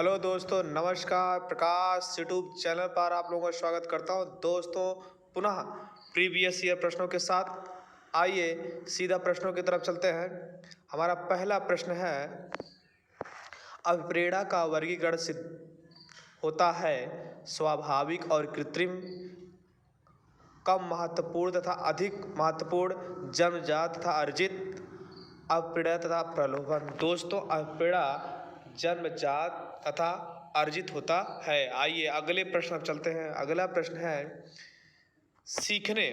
Hello दोस्तों, नमस्कार। प्रकाश YouTube channel पर आप लोगों का स्वागत करता हूं। दोस्तों, पुनः प्रीवियस ईयर प्रश्नों के साथ आइए सीधा प्रश्नों की तरफ चलते हैं। हमारा पहला प्रश्न है, अभिप्रेरणा का वर्गीकरण सिद्ध होता है स्वाभाविक और कृत्रिम, कम महत्वपूर्ण तथा अधिक महत्वपूर्ण, जन्मजात तथा अर्जित, अभिप्रेरणा तथा प्रलोभन। दोस्तों, अभिप्रेरणा जन्मजात तथा अर्जित होता है। आइए अगले प्रश्न पर चलते हैं। अगला प्रश्न है, सीखने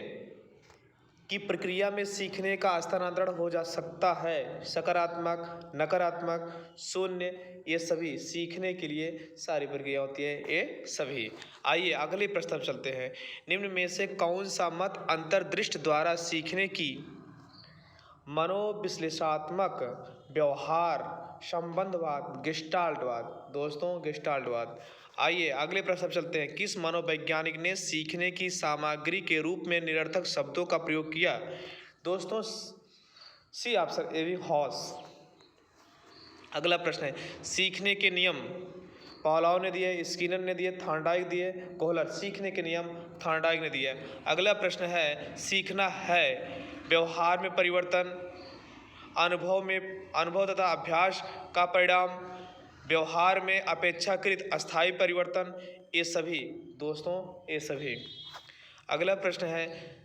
की प्रक्रिया में सीखने का स्थानांतरण हो जा सकता है सकारात्मक, नकारात्मक, शून्य, ये सभी सीखने के लिए सारी प्रक्रिया होती है, ये सभी। आइए अगले प्रश्न पर चलते हैं। निम्न में से कौन सा मत अंतर्दृष्टि द्वारा सीखने की मनोविश्लेषणात्मक व्यवहार संबंधवाद गेस्टाल्टवाद। दोस्तों, गेस्टाल्टवाद। आइए अगले प्रश्न पर चलते हैं। किस मनोवैज्ञानिक ने सीखने की सामग्री के रूप में निरर्थक शब्दों का प्रयोग किया? दोस्तों, सी ऑप्शन ए बी हॉस। अगला प्रश्न है, सीखने के नियम पावलोव ने दिए, स्किनर ने दिए, थॉर्नडाइक दिए, कोहलर। सीखने के नियम थॉर्नडाइक ने दिए। अगला प्रश्न है, सीखना है व्यवहार में परिवर्तन, अनुभव तथा अभ्यास का परिणाम, व्यवहार में अपेक्षाकृत अस्थायी परिवर्तन, ये सभी। दोस्तों, ये सभी। अगला प्रश्न है,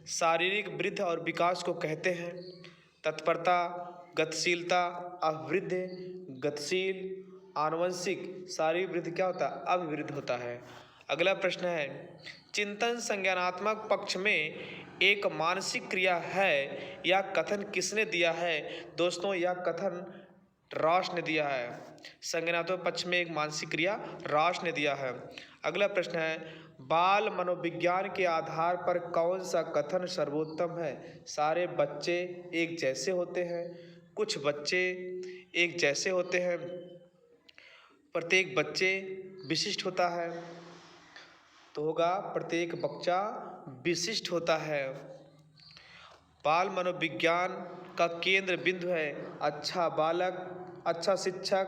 शारीरिक वृद्धि और विकास को कहते हैं तत्परता, गतिशीलता, अभिवृद्धि, गतिशील, आनुवंशिक। शारीरिक वृद्धि क्या होता है? अभिवृद्धि होता है। अगला प्रश्न है, चिंतन संज्ञानात्मक पक्ष में एक मानसिक क्रिया है, यह कथन किसने दिया है? दोस्तों, यह कथन रॉस ने दिया है। संज्ञानात्मक पक्ष में एक मानसिक क्रिया रॉस ने दिया है। अगला प्रश्न है, बाल मनोविज्ञान के आधार पर कौन सा कथन सर्वोत्तम है? सारे बच्चे एक जैसे होते हैं, कुछ बच्चे एक जैसे होते हैं, प्रत्येक बच्चे विशिष्ट होता है। तो होगा प्रत्येक बच्चा विशिष्ट होता है। बाल मनोविज्ञान का केंद्र बिंदु है अच्छा बालक, अच्छा शिक्षक,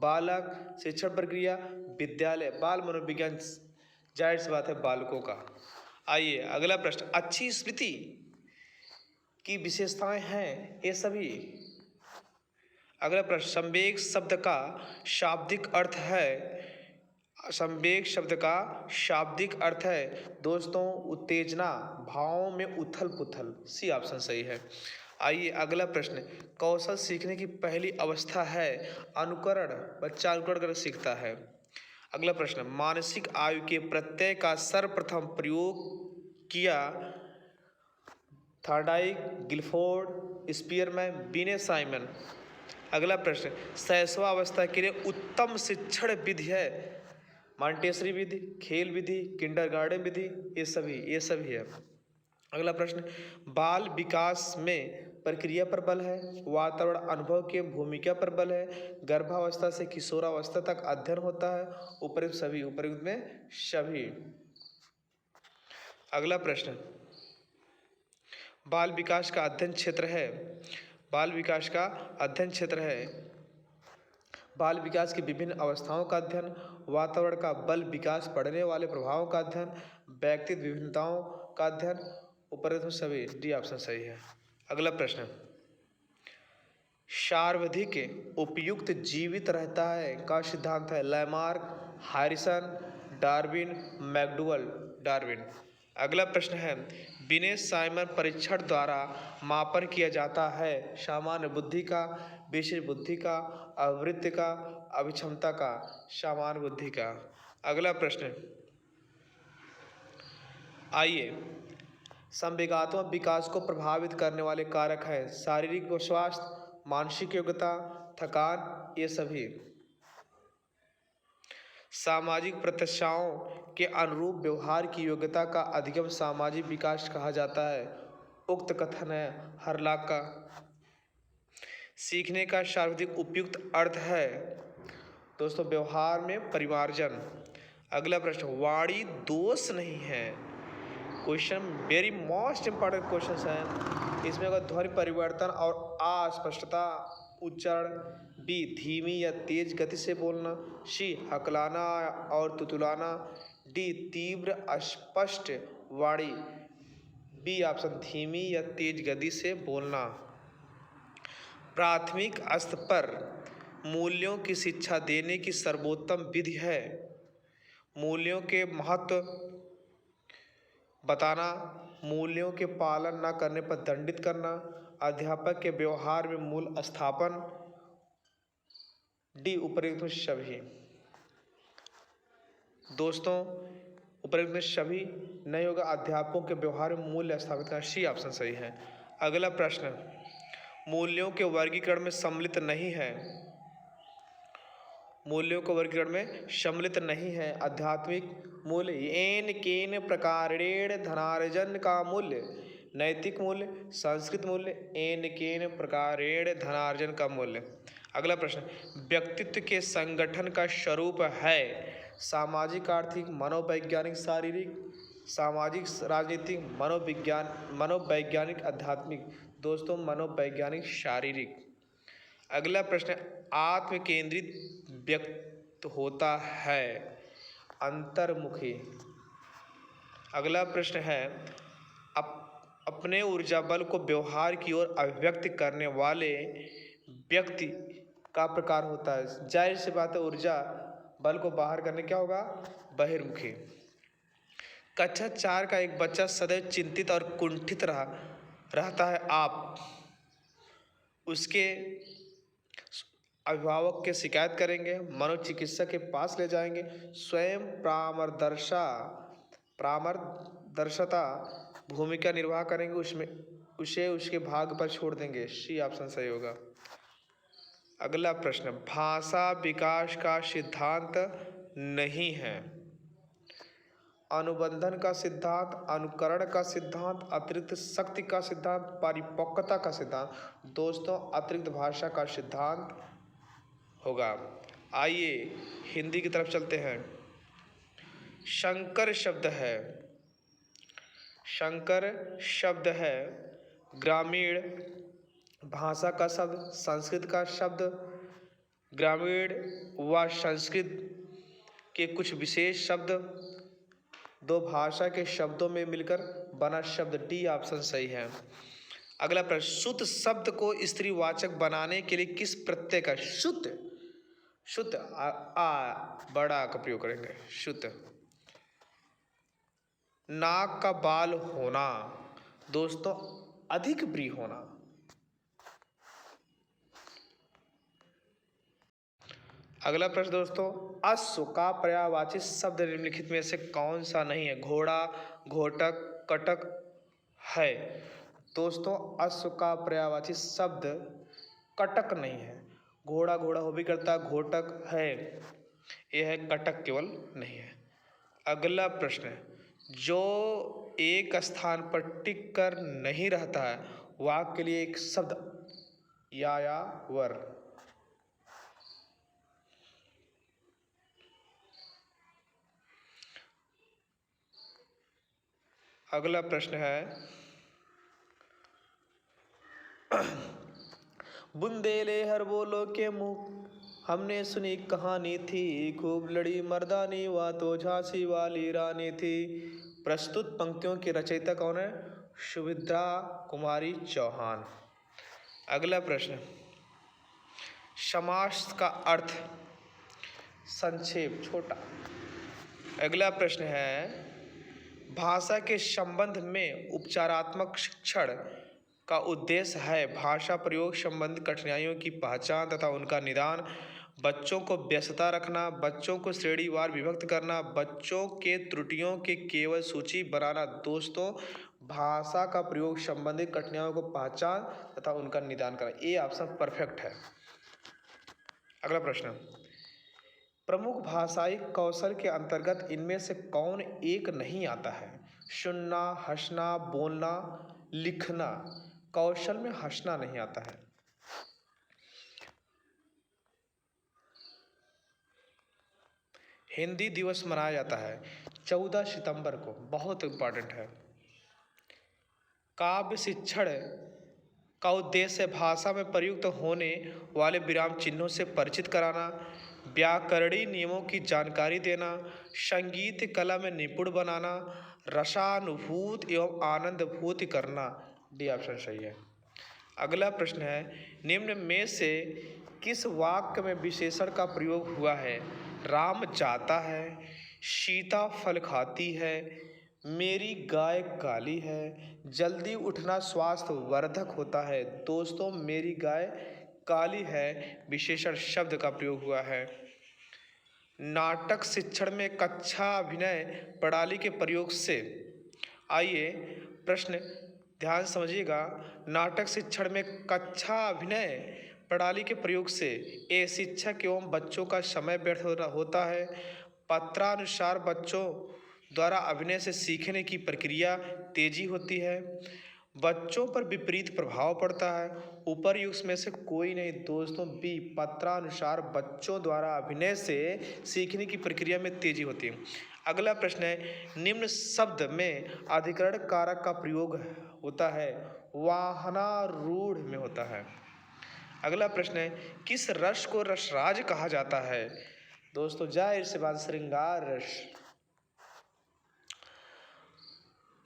बालक, शिक्षण प्रक्रिया, विद्यालय। बाल मनोविज्ञान जाहिर सी बात है बालकों का। आइए अगला प्रश्न, अच्छी स्मृति की विशेषताएं हैं, ये सभी। अगला प्रश्न, संवेग शब्द का शाब्दिक अर्थ है, संवेग शब्द का शाब्दिक अर्थ है दोस्तों उत्तेजना, भावों में उथल पुथल। सी ऑप्शन सही है। आइए अगला प्रश्न, कौशल सीखने की पहली अवस्था है अनुकरण, बच्चा अनुकरण कर सीखता है। अगला प्रश्न, मानसिक आयु के प्रत्यय का सर्वप्रथम प्रयोग किया थॉर्नडाइक, गिलफोर्ड, स्पीयरमैन, बिने साइमन। अगला प्रश्न, शैशवावस्था के लिए उत्तम शिक्षण विधि है मॉन्टेसरी विधि, खेल विधि, किंडरगार्टन विधि, ये सभी है। अगला प्रश्न, बाल विकास में प्रक्रिया पर बल है, वातावरण अनुभव की भूमिका पर बल है, गर्भावस्था से किशोरावस्था तक अध्ययन होता है, उपयुक्त सभी, उपयुक्त में सभी। अगला प्रश्न, बाल विकास का अध्ययन क्षेत्र है, बाल विकास का अध्ययन क्षेत्र है बाल विकास की विभिन्न अवस्थाओं का अध्ययन, वातावरण का बल विकास पढ़ने वाले प्रभावों का अध्ययन, व्यक्तिगत विभिन्नताओं का अध्ययन, उपरोक्त सभी। डी ऑप्शन सही है। अगला प्रश्न, सर्वाधिक उपयुक्त जीवित रहता है का सिद्धांत है Lamarck, Harrison, Darwin, McDougall. Darwin. अगला प्रश्न है, बिने साइमन परीक्षण द्वारा मापन किया जाता है सामान्य बुद्धि का, विशेष बुद्धि का, आवृत्ति का, अभिक्षमता का। सामान्य बुद्धि का। अगला प्रश्न, आइए संवेगात्मक विकास को प्रभावित करने वाले कारक हैं शारीरिक स्वास्थ्य, मानसिक योग्यता, थकान, ये सभी। सामाजिक प्रत्याशाओं के अनुरूप व्यवहार की योग्यता का अधिगम सामाजिक विकास कहा जाता है। उक्त कथन है हरलाक का। सीखने का सर्वाधिक उपयुक्त अर्थ है दोस्तों व्यवहार में परिमार्जन। अगला प्रश्न, वाणी दोष नहीं है। Question very most important question है। इसमें अगर ध्वनि परिवर्तन और अस्पष्टता उच्चारण, बी धीमी या तेज गति से बोलना, सी हकलाना और तुतुलाना, डी तीव्र अस्पष्ट वाणी। बी ऑप्शन धीमी या तेज गति से बोलना। प्राथमिक स्तर पर मूल्यों की शिक्षा देने की सर्वोत्तम विधि है मूल्यों के महत्व बताना, मूल्यों के पालन न करने पर दंडित करना, अध्यापक के व्यवहार में मूल स्थापन, डी उपरोक्त में सभी। दोस्तों उपरोक्त में सभी नहीं होगा, अध्यापकों के व्यवहार में मूल्य स्थापित करना, सी ऑप्शन सही है। अगला प्रश्न मूल्यों के वर्गीकरण में सम्मिलित नहीं है, मूल्यों को वर्गीकरण में सम्मिलित नहीं है। आध्यात्मिक मूल्य येन केन प्रकारेण धनार्जन का मूल्य, नैतिक मूल्य, संस्कृत मूल्य, येन केन प्रकारेण धनार्जन का मूल्य। अगला प्रश्न व्यक्तित्व के संगठन का स्वरूप है सामाजिक, आर्थिक, मनोवैज्ञानिक, शारीरिक, सामाजिक, राजनीतिक, मनोवैज्ञानिक, आध्यात्मिक। दोस्तों मनोवैज्ञानिक, शारीरिक। अगला प्रश्न आत्म केंद्रित व्यक्त होता है अंतर्मुखी। अगला प्रश्न है अपने ऊर्जा बल को व्यवहार की ओर अभिव्यक्त करने वाले व्यक्ति का प्रकार होता है। जाहिर सी बात है ऊर्जा बल को बाहर करने क्या होगा, बहिर्मुखी। कक्षा 4 का एक बच्चा सदैव चिंतित और कुंठित रहता है। आप उसके अभिभावक के शिकायत करेंगे, मनोचिकित्सक के पास ले जाएंगे, स्वयं परामर्शता भूमिका निर्वाह करेंगे, उसमें उसे उसके भाग्य पर छोड़ देंगे। सी ऑप्शन सही होगा। अगला प्रश्न भाषा विकास का सिद्धांत नहीं है। अनुबंधन का सिद्धांत, अनुकरण का सिद्धांत, अतिरिक्त शक्ति का सिद्धांत, परिपक्वता का सिद्धांत। दोस्तों अतिरिक्त भाषा का सिद्धांत होगा। आइए हिंदी की तरफ चलते हैं। शंकर शब्द है ग्रामीण भाषा का शब्द, संस्कृत का शब्द, ग्रामीण व संस्कृत के कुछ विशेष शब्द, दो भाषा के शब्दों में मिलकर बना शब्द। डी ऑप्शन सही है। अगला प्रश्न शुद्ध शब्द को स्त्रीवाचक बनाने के लिए किस प्रत्यय का शुद्ध आ बड़ा का प्रयोग करेंगे। शुद्ध। नाक का बाल होना, दोस्तों अधिक ब्री होना। अगला प्रश्न दोस्तों अश्व का पर्यायवाची शब्द निम्नलिखित में से कौन सा नहीं है। घोड़ा, घोटक, कटक है। दोस्तों अश्व का पर्यायवाची शब्द कटक नहीं है। घोड़ा घोड़ा हो भी करता, घोटक है, यह है, कटक केवल नहीं है। अगला प्रश्न जो एक स्थान पर टिक कर नहीं रहता है वाक्य के लिए एक शब्द यायावर। अगला प्रश्न है बुंदेले हर बोलो के मुँह हमने सुनी कहानी थी, खूब लड़ी मर्दानी वा तो झांसी वाली रानी थी। प्रस्तुत पंक्तियों की रचयिता कौन है। सुभद्रा कुमारी चौहान। अगला प्रश्न समास का अर्थ संक्षेप, छोटा। अगला प्रश्न है भाषा के संबंध में उपचारात्मक शिक्षण का उद्देश्य है भाषा प्रयोग संबंधी कठिनाइयों की पहचान तथा उनका निदान, बच्चों को व्यस्तता रखना, बच्चों को श्रेणीवार विभक्त करना, बच्चों के त्रुटियों के केवल सूची बनाना। दोस्तों भाषा का प्रयोग संबंधी कठिनाइयों को पहचान तथा उनका निदान करना, ये ऑप्शन परफेक्ट है। अगला प्रश्न प्रमुख भाषाई कौशल के अंतर्गत इनमें से कौन एक नहीं आता है। सुनना, हंसना, बोलना, लिखना। कौशल में हंसना नहीं आता है। हिंदी दिवस मनाया जाता है 14 सितंबर को, बहुत इम्पोर्टेंट है। काव्य शिक्षण का उद्देश्य भाषा में प्रयुक्त होने वाले विराम चिन्हों से परिचित कराना, व्याकरणीय नियमों की जानकारी देना, संगीत कला में निपुण बनाना, रसानुभूति एवं आनंदभूति करना। डी ऑप्शन सही है। अगला प्रश्न है, निम्न में से किस वाक्य में विशेषण का प्रयोग हुआ है? राम जाता है, सीता फल खाती है, मेरी गाय काली है, जल्दी उठना स्वास्थ्य वर्धक होता है। दोस्तों, मेरी गाय काली है विशेषण शब्द का प्रयोग हुआ है। नाटक शिक्षण में कक्षा अभिनय प्रणाली के प्रयोग से, आइए प्रश्न ध्यान समझिएगा। नाटक शिक्षण में कक्षा अभिनय प्रणाली के प्रयोग से ए शिक्षक एवं बच्चों का समय व्यर्थ होता है। पत्रानुसार बच्चों द्वारा अभिनय से सीखने की प्रक्रिया तेजी होती है। बच्चों पर विपरीत प्रभाव पड़ता है। उपर्युक्त में से कोई नहीं दोस्तों, बी पत्रानुसार बच्चों द्वारा अभिनय से सीखने की प्रक्रिया में तेजी होती है। अगला प्रश्न है, निम्न शब्द में अधिकरण कारक का प्रयोग होता है? वाहनारूढ़ में होता है। अगला प्रश्न है, किस रस को रसराज कहा जाता है? दोस्तों, जाहिर सी बात श्रृंगार रस।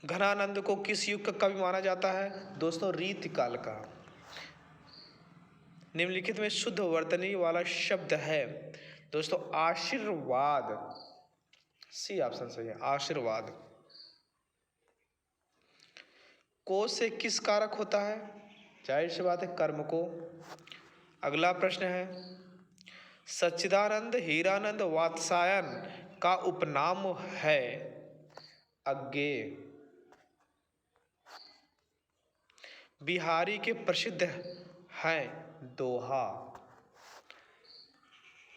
घनानंद को किस युग का कवि माना जाता है? दोस्तों, रीतिकाल का। निम्नलिखित में शुद्ध वर्तनी वाला शब्द है? दोस्तों, आशीर्वाद। सी ऑप्शन सही है, आशीर्वाद। को से किस कारक होता है? जाहिर सी बात है, कर्म को। अगला प्रश्न है, सच्चिदानंद हीरानंद वात्स्यायन का उपनाम है? अज्ञेय। बिहारी के प्रसिद्ध हैं दोहा।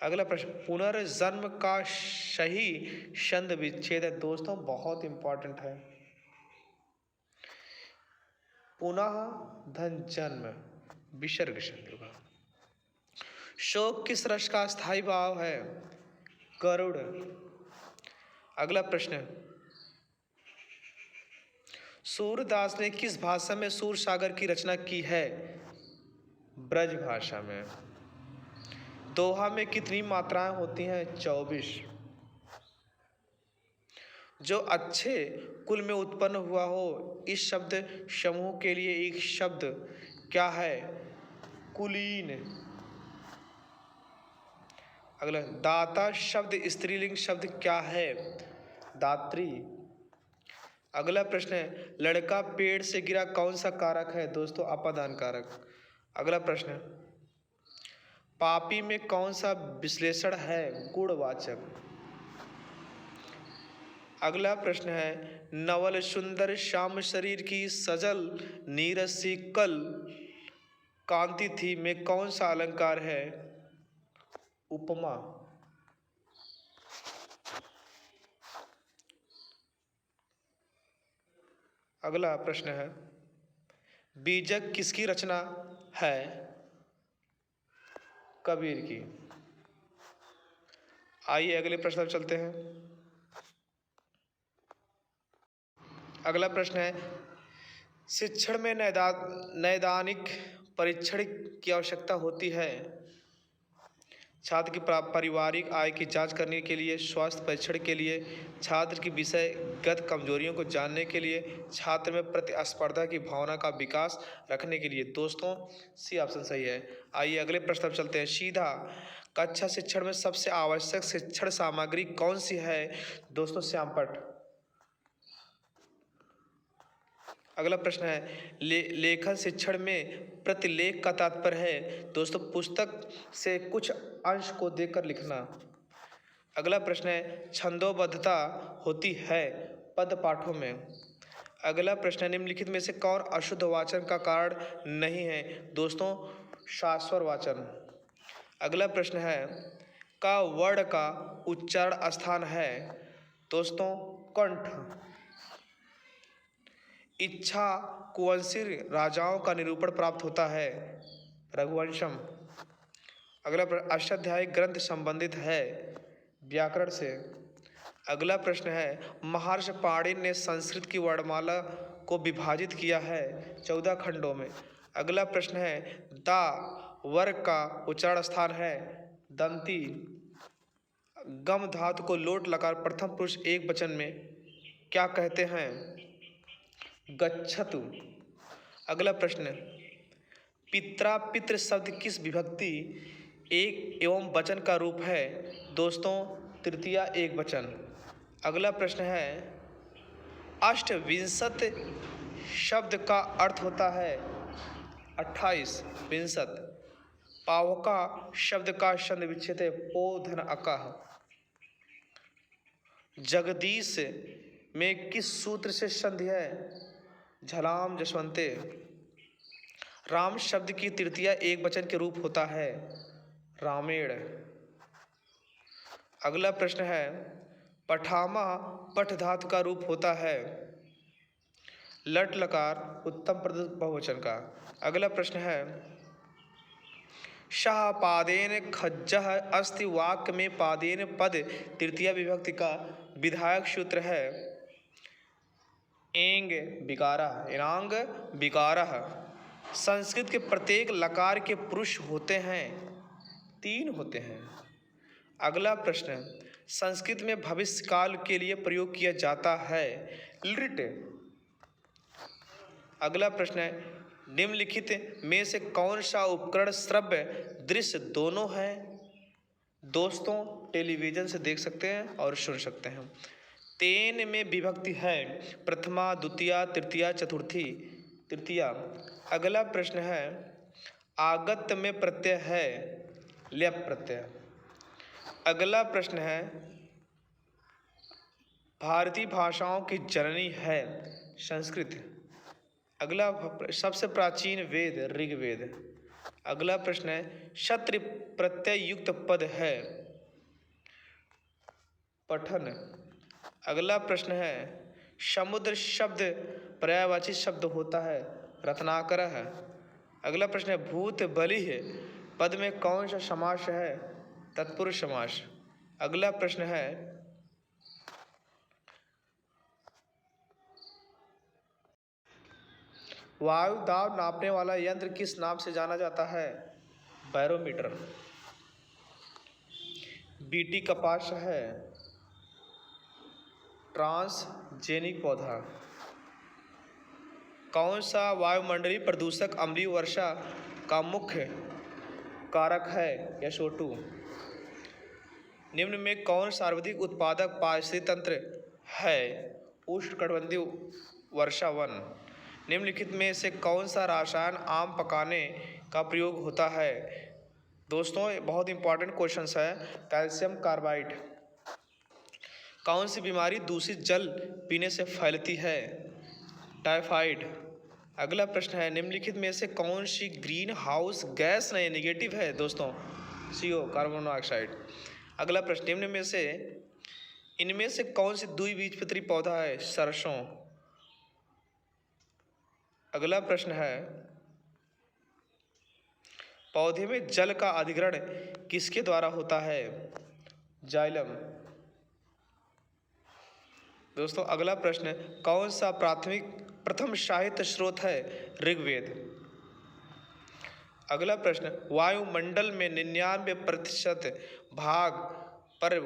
अगला प्रश्न, पुनर्जन्म का सही छंद विच्छेद है? दोस्तों, बहुत इंपॉर्टेंट है। पुनः धन जन्म विसर्ग संयुगा। शोक किस रस का स्थायी भाव है? गरुड़। अगला प्रश्न, सूरदास ने किस भाषा में सूरसागर की रचना की है? ब्रज भाषा में। दोहा में कितनी मात्राएं होती हैं? 24। जो अच्छे कुल में उत्पन्न हुआ हो, इस शब्द समूह के लिए एक शब्द क्या है? कुलीन। अगला, दाता शब्द स्त्रीलिंग शब्द क्या है? दात्री। अगला प्रश्न है, लड़का पेड़ से गिरा कौन सा कारक है? दोस्तों, अपादान कारक। अगला प्रश्न है, पापी में कौन सा विश्लेषण है? गुणवाचक। अगला प्रश्न है, नवल सुंदर श्याम शरीर की सजल नीरसी कल कांति थी में कौन सा अलंकार है? उपमा। अगला प्रश्न है, बीजक किसकी रचना है? कबीर की। आइए अगले प्रश्न पर चलते हैं। अगला प्रश्न है, शिक्षण में नैदानिक परीक्षण की आवश्यकता होती है? छात्र की पारिवारिक आय की जांच करने के लिए, स्वास्थ्य परीक्षण के लिए, छात्र की विषयगत कमजोरियों को जानने के लिए, छात्र में प्रतिस्पर्धा की भावना का विकास रखने के लिए। दोस्तों, सी ऑप्शन सही है। आइए अगले प्रश्न पर चलते हैं। सीधा, कक्षा शिक्षण में सबसे आवश्यक शिक्षण सामग्री कौन सी है? दोस्तों, श्यामपट्ट। अगला प्रश्न है, लेखन शिक्षण में प्रतिलेख का तात्पर्य है? दोस्तों, पुस्तक से कुछ अंश को देखकर लिखना। अगला प्रश्न है, छंदोबद्धता होती है पद पाठों में? अगला प्रश्न है, निम्नलिखित में से कौन अशुद्ध वाचन का कारण नहीं है? दोस्तों, शाश्वर वाचन। अगला प्रश्न है, का वर्ण का उच्चारण स्थान है? दोस्तों, कंठ। इच्छा कुवंशी राजाओं का निरूपण प्राप्त होता है? रघुवंशम। अगला प्रश्न, अष्टाध्यायी ग्रंथ संबंधित है व्याकरण से? अगला प्रश्न है, महर्षि पाणिनि ने संस्कृत की वर्णमाला को विभाजित किया है 14 खंडों में? अगला प्रश्न है दा वर्ग का उच्चारण स्थान है दंती। गम धातु को लोट लकार प्रथम पुरुष एक वचन में क्या कहते हैं? गच्छतु। अगला प्रश्न, पित्रा पितृ शब्द किस विभक्ति एक एवं वचन का रूप है? दोस्तों तृतीया एक वचन। अगला प्रश्न है अष्टविंशत शब्द का अर्थ होता है 28 विंशत। पावका शब्द का छंद विच्छेद है पो धन अकः। जगदीश में किस सूत्र से संधि है? झलाम जसवंते। राम शब्द की तृतीया एक वचन के रूप होता है रामेण। अगला प्रश्न है पठामा पठ धातु का रूप होता है लट लकार उत्तम प्रदुत बहुवचन का। अगला प्रश्न है शाह पादेन खज्जह अस्ति वाक्य में पादेन पद तृतीया विभक्ति का विधायक सूत्र है एंग विकारः इनांग विकारः। संस्कृत के प्रत्येक लकार के पुरुष होते हैं 3 होते हैं। अगला प्रश्न संस्कृत में भविष्य काल के लिए प्रयोग किया जाता है लिट। अगला प्रश्न है निम्नलिखित में से कौन सा उपकरण श्रव्य दृश्य दोनों है? दोस्तों टेलीविजन से देख सकते हैं और सुन सकते हैं। तेन में विभक्ति है प्रथमा द्वितीया तृतीया चतुर्थी तृतीया। अगला प्रश्न है आगत में प्रत्यय है ल्यप प्रत्यय। अगला प्रश्न है भारतीय भाषाओं की जननी है संस्कृत। अगला सबसे प्राचीन वेद ऋग्वेद। अगला प्रश्न है क्षत्रि प्रत्यय युक्त पद है पठन। अगला प्रश्न है समुद्र शब्द पर्यायवाची शब्द होता है रत्नाकर है। अगला प्रश्न है भूत बलि है पद में कौन सा समास है? तत्पुरुष समास। अगला प्रश्न है वायु दाब नापने वाला यंत्र किस नाम से जाना जाता है? बैरोमीटर। बीटी कपास है ट्रांसजेनिक पौधा। कौन सा वायुमंडलीय प्रदूषक अम्लीय वर्षा का मुख्य कारक है? SO2। निम्न में कौन सर्वाधिक उत्पादक पारिस्थितिक तंत्र है? उष्णकटिबंधीय वर्षावन। निम्नलिखित में से कौन सा रसायन आम पकाने का प्रयोग होता है? दोस्तों बहुत इंपॉर्टेंट क्वेश्चन है कैल्शियम कार्बाइड। कौन सी बीमारी दूषित जल पीने से फैलती है? टाइफाइड। अगला प्रश्न है निम्नलिखित में से कौन सी ग्रीन हाउस गैस नहीं नेगेटिव है? दोस्तों CO कार्बन मोनोऑक्साइड। अगला प्रश्न निम्न में से इनमें से कौन सी द्विबीजपत्री पौधा है? सरसों। अगला प्रश्न है पौधे में जल का अधिग्रहण किसके द्वारा होता है? जाइलम। दोस्तों अगला प्रश्न कौन सा प्रथम साहित्य स्रोत है? ऋग्वेद। अगला प्रश्न वायुमंडल में 99% भाग पर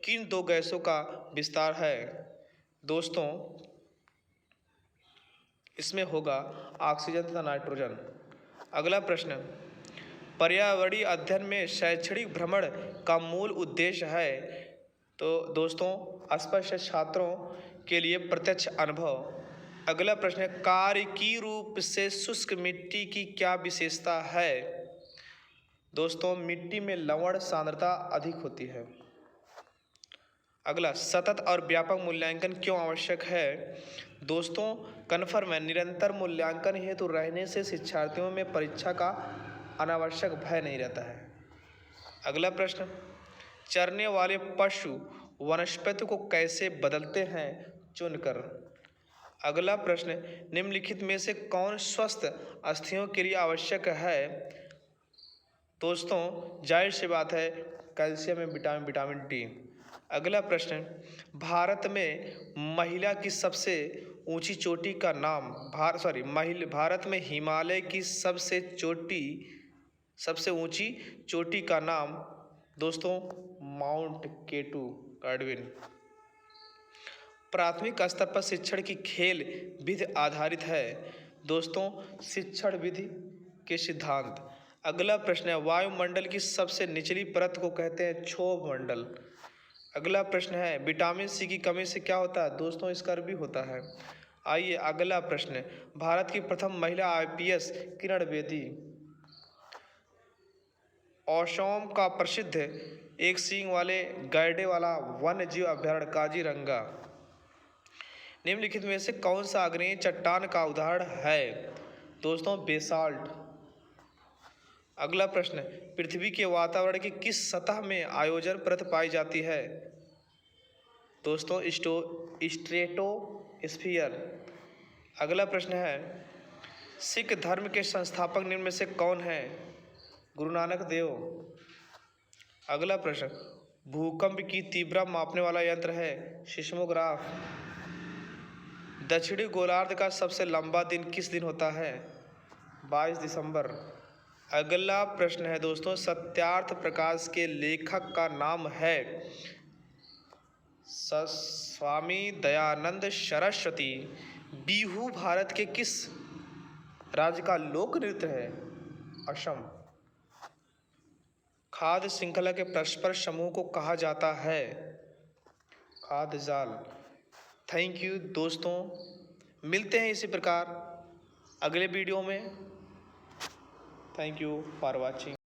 किन 2 गैसों का विस्तार है? दोस्तों इसमें होगा ऑक्सीजन तथा नाइट्रोजन। अगला प्रश्न पर्यावरणीय अध्ययन में शैक्षणिक भ्रमण का मूल उद्देश्य है? तो दोस्तों स्पष्ट छात्रों के लिए प्रत्यक्ष अनुभव। अगला प्रश्न कार्यकी रूप से शुष्क मिट्टी की क्या विशेषता है? दोस्तों मिट्टी में लवण सांद्रता अधिक होती है। अगला सतत और व्यापक मूल्यांकन क्यों आवश्यक है? दोस्तों कन्फर्म है निरंतर मूल्यांकन हेतु रहने से शिक्षार्थियों में परीक्षा का अनावश्यक भय नहीं रहता है। अगला प्रश्न चरने वाले पशु वनस्पति को कैसे बदलते हैं? चुनकर। अगला प्रश्न निम्नलिखित में से कौन स्वस्थ अस्थियों के लिए आवश्यक है? दोस्तों जाहिर सी बात है कैल्शियम में विटामिन D। अगला प्रश्न है, भारत में महिला की सबसे ऊंची चोटी का नाम भारत में हिमालय की सबसे ऊंची चोटी का नाम दोस्तों माउंट केटू कार्डविन। प्राथमिक स्तर पर शिक्षण की खेल विधि आधारित है दोस्तों शिक्षण विधि के सिद्धांत। अगला प्रश्न है, वायुमंडल की सबसे निचली परत को कहते हैं क्षोभ मंडल। अगला प्रश्न है, विटामिन सी की कमी से क्या होता है दोस्तों स्कर्वी होता है। आइए अगला प्रश्न है, भारत की प्रथम महिला IPS किरण बेदी। असम का प्रसिद्ध एक सींग वाले गैंडे वाला वन्य जीव अभयारण्य काजीरंगा निम्नलिखित में से कौन सा आग्नेय चट्टान का उदाहरण है दोस्तों बेसाल्ट। अगला प्रश्न, पृथ्वी के वातावरण की किस सतह में आयोजन परत पाई जाती है दोस्तों स्ट्रेटोस्फीयर। अगला प्रश्न है, सिख धर्म के संस्थापक निम्न में से कौन है गुरु नानक देव। अगला प्रश्न, भूकंप की तीव्रता मापने वाला यंत्र है सिस्मोग्राफ। दक्षिणी गोलार्ध का सबसे लंबा दिन किस दिन होता है 22 दिसंबर। अगला प्रश्न है दोस्तों, सत्यार्थ प्रकाश के लेखक का नाम है स्वामी दयानंद सरस्वती। बिहू भारत के किस राज्य का लोक नृत्य है असम। खाद्य श्रृंखला के परस्पर समूह को कहा जाता है खाद्य जाल। थैंक यू दोस्तों, मिलते हैं इसी प्रकार अगले वीडियो में। Thank you for watching.